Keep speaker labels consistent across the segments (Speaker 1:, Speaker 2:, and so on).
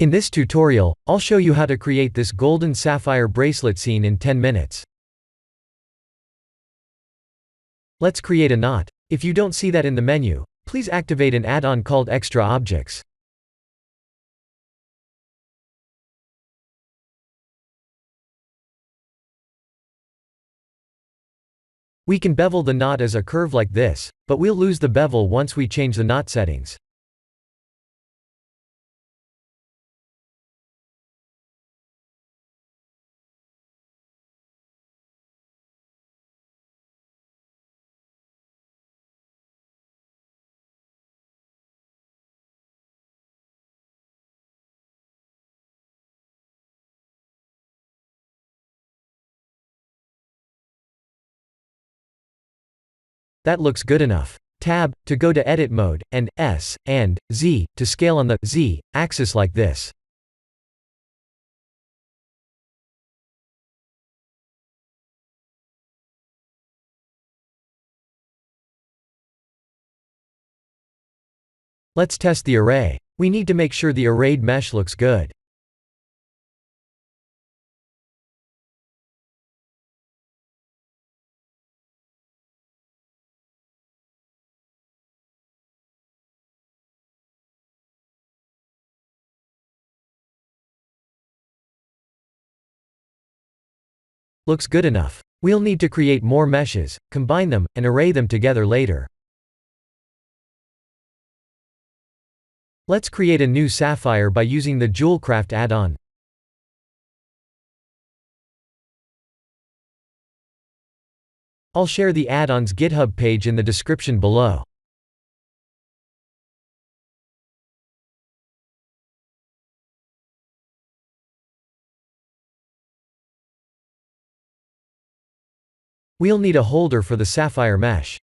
Speaker 1: In this tutorial, I'll show you how to create this golden sapphire bracelet scene in 10 minutes. Let's create a knot. If you don't see that in the menu, please activate an add-on called Extra Objects. We can bevel the knot as a curve like this, but we'll lose the bevel once we change the knot settings. That looks good enough. Tab to go to edit mode, and S and Z to scale on the Z axis like this. Let's test the array. We need to make sure the arrayed mesh looks good. Looks good enough. We'll need to create more meshes, combine them, and array them together later. Let's create a new sapphire by using the Jewelcraft add-on. I'll share the add-on's GitHub page in the description below. We'll need a holder for the sapphire mesh.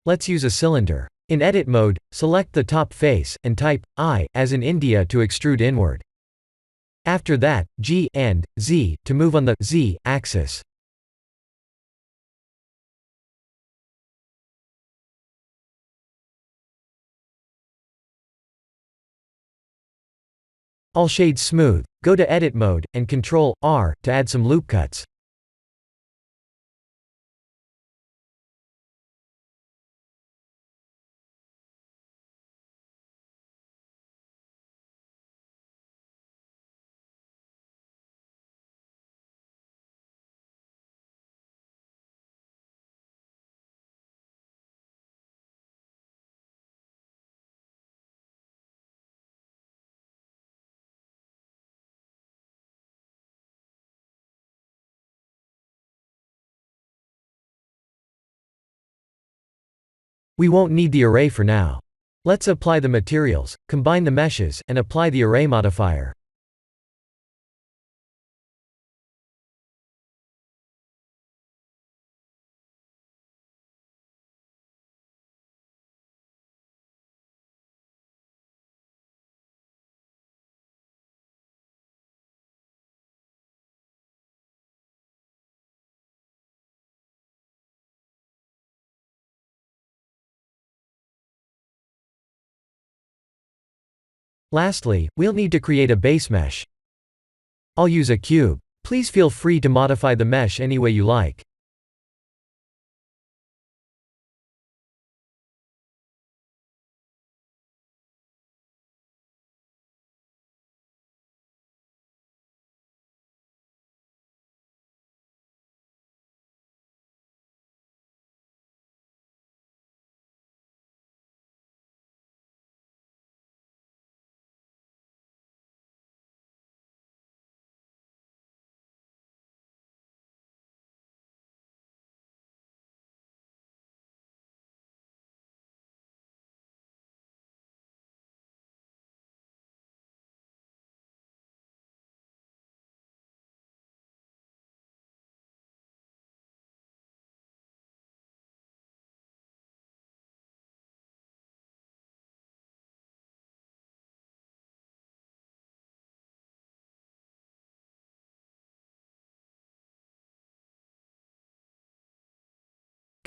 Speaker 1: Let's use a cylinder. In edit mode, select the top face, and type I, as in India, to extrude inward. After that, G and Z to move on the Z axis. I'll shade smooth. Go to edit mode, and Ctrl R to add some loop cuts. We won't need the array for now. Let's apply the materials, combine the meshes, and apply the array modifier. Lastly, we'll need to create a base mesh. I'll use a cube. Please feel free to modify the mesh any way you like.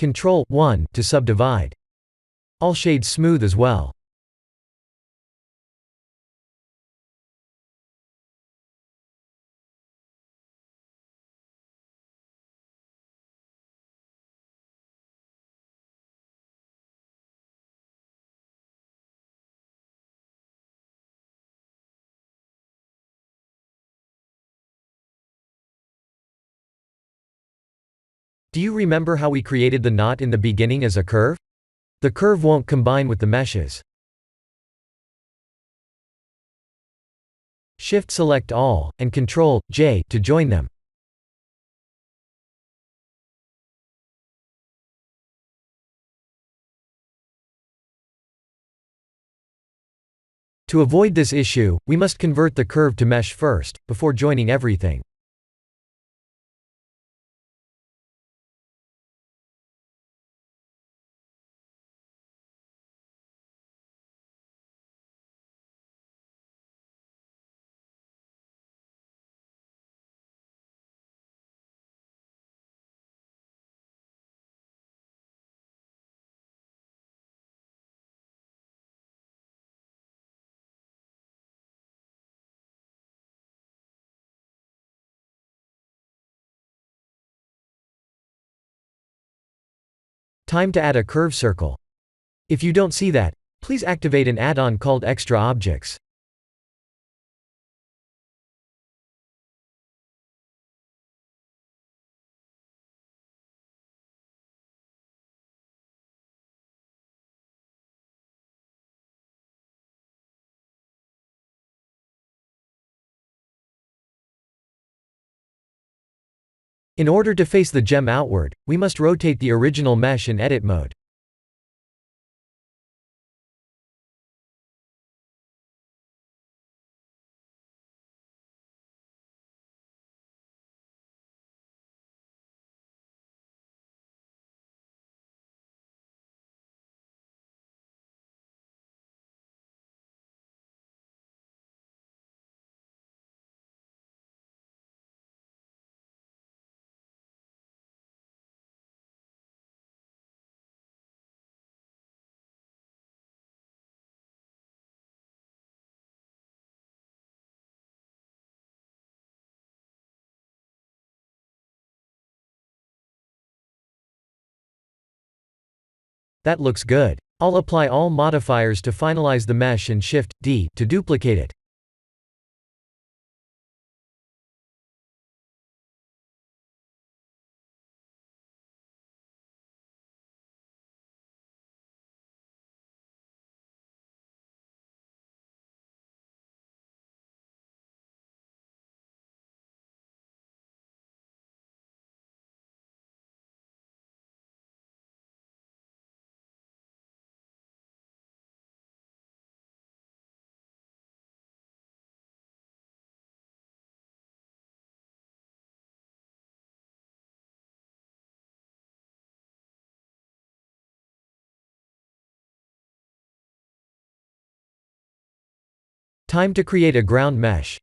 Speaker 1: Ctrl 1 to subdivide. All shades smooth as well. Do you remember how we created the knot in the beginning as a curve? The curve won't combine with the meshes. Shift-select all, and Ctrl-J to join them. To avoid this issue, we must convert the curve to mesh first, before joining everything. Time to add a curve circle. If you don't see that, please activate an add-on called Extra Objects. In order to face the gem outward, we must rotate the original mesh in edit mode. That looks good. I'll apply all modifiers to finalize the mesh and Shift-D to duplicate it. Time to create a ground mesh.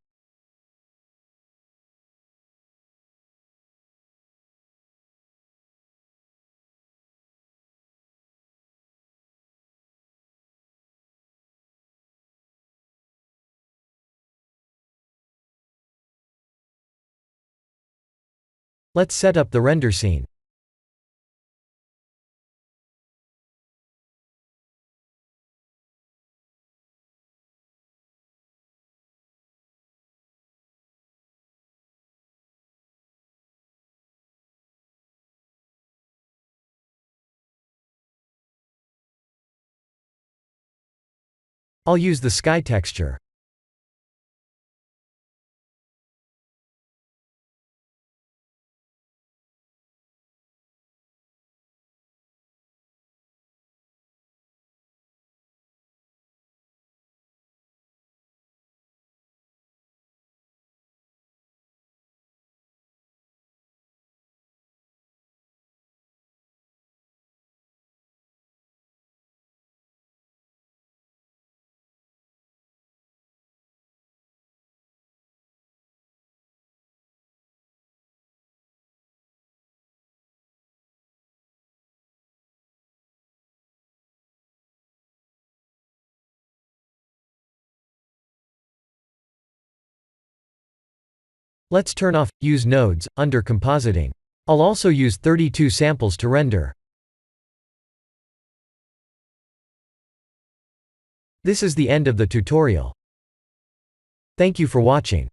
Speaker 1: Let's set up the render scene. I'll use the sky texture. Let's turn off Use Nodes under Compositing. I'll also use 32 samples to render. This is the end of the tutorial. Thank you for watching.